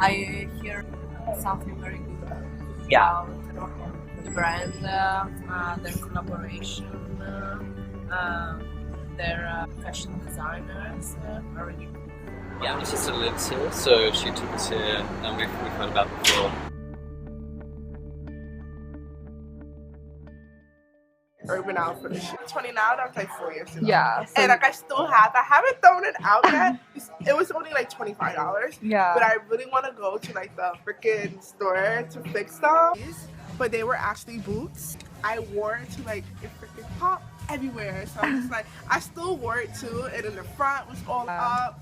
I hear something very good Yeah. about the brand, their collaboration, their fashion designers are really cool. Yeah, my sister lives here, so she took us here, and we've heard about before. Urban Outfitters. 20 now, that was like 4 years ago. Yeah. So And like I haven't thrown it out yet. It was only like $25. yeah. But I really want to go to like the freaking store to fix them. But they were actually boots. I wore it to like it freaking pop everywhere. So I'm just like, I still wore it too. And then the front was all up.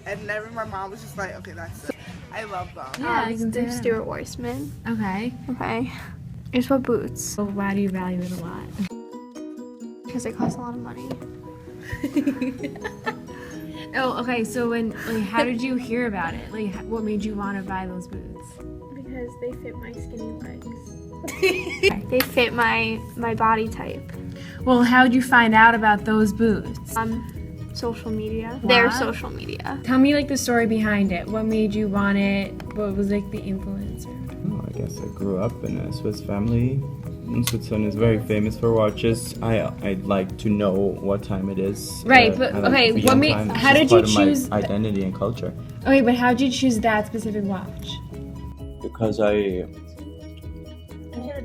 And then my mom was just like, okay, that's it. I love them. Yeah, they're Stuart Weitzman. Okay. Okay. I just bought boots So why do you value it a lot? because they cost a lot of money. Oh, okay. So how did you hear about it? Like, what made you want to buy those boots? Because they fit my skinny legs. They fit my body type. Well, how did you find out about those boots? Social media. Their What? social media. Tell me like the story behind it. What made you want it? What was like the influence? Oh, I guess I grew up in a Swiss family. And Switzerland is very famous for watches. I'd like to know what time it is. Right, but I like okay, to be what on made- time. It's how just did you part of my choose- identity and culture? Okay, but how did you choose that specific watch? Because I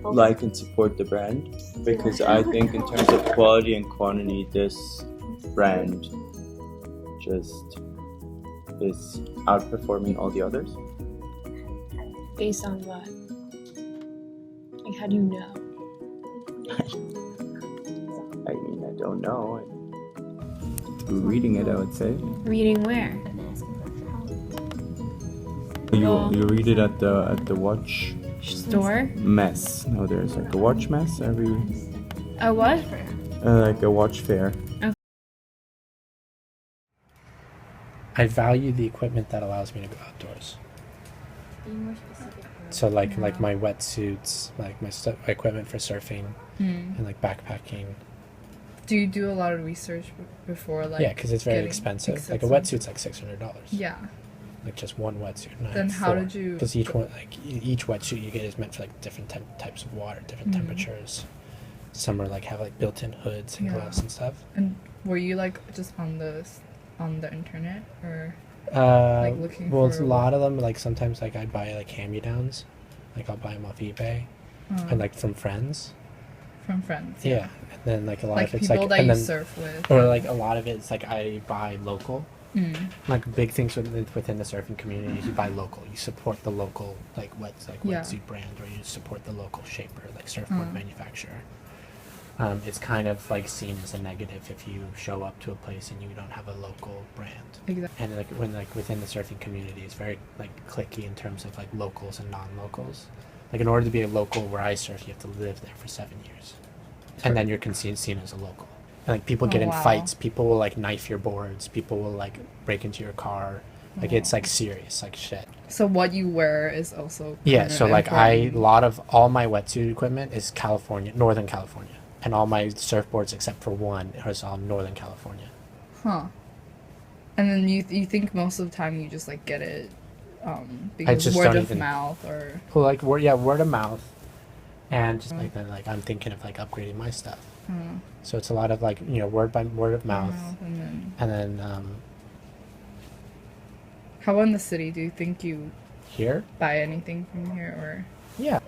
like and support the brand. Because I think in terms of quality and quantity, this brand just is outperforming all the others. Based on what? Like, how do you know? I mean, I don't know. Through reading it, I would say. Reading where? You read it at the watch Store? mess. No, there's like a watch mess every A what? like a watch fair. I value the equipment that allows me to go outdoors. So like my wetsuits, like my equipment for surfing, and like backpacking. Do you do a lot of research before, like? Yeah, because it's very getting expensive. Like a wetsuit's like $600. Yeah. Like just one wetsuit. And I Then have how 4. did you? Because each one, like each wetsuit you get is meant for like different types of water, different temperatures. Some are like have like built-in hoods and Yeah. gloves and stuff. And were you like just on the internet or? Like looking well, for a lot of them like sometimes like I buy like hand-me-downs, like I'll buy them off eBay and like from friends. From friends. Yeah, and then like a lot Like of it's people like that and you then surf with. or like a lot of it's like I buy local. Mm. Like big things within the surfing community, you buy local. You support the local Yeah. wetsuit brand, or you support the local shaper, like surfboard manufacturer. It's kind of like seen as a negative if you show up to a place and you don't have a local brand. Exactly. And like when like within the surfing community, it's very like cliquey in terms of like locals and non-locals. Like in order to be a local where I surf, you have to live there for 7 years, and then you're seen as a local. And like people get in wow. fights. People will like knife your boards. People will like break into your car. Like it's like serious, like shit. So what you wear is also. Yeah. kinda So like important. a lot of all my wetsuit equipment is Northern California, and all my surfboards except for one is all Northern California. Huh. And then you think most of the time you just like get it because just word don't of even- mouth or. Well, like word of mouth, and just like then like I'm thinking of like upgrading my stuff. So it's a lot of like word of mouth, And then and then how in the city do you think you here. buy anything from here or Yeah.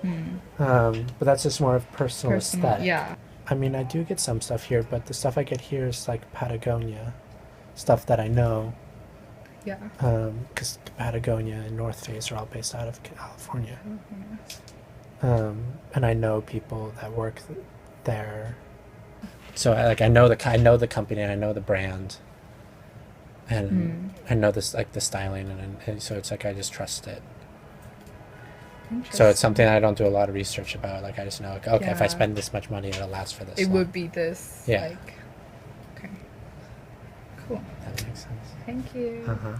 But that's just more of personal aesthetic. Yeah. I mean, I do get some stuff here, but the stuff I get here is like Patagonia, stuff that I know. Yeah. Because Patagonia and North Face are all based out of California. And I know people that work there. So I know the company, and I know the brand, and I know this like the styling, and so it's like I just trust it. So it's something I don't do a lot of research about. Like I just know, like, okay, if I Yeah. spend this much money, it'll last for this. It long. would be this. Yeah. Like. Okay. Cool. That makes sense. Thank you. Uh huh.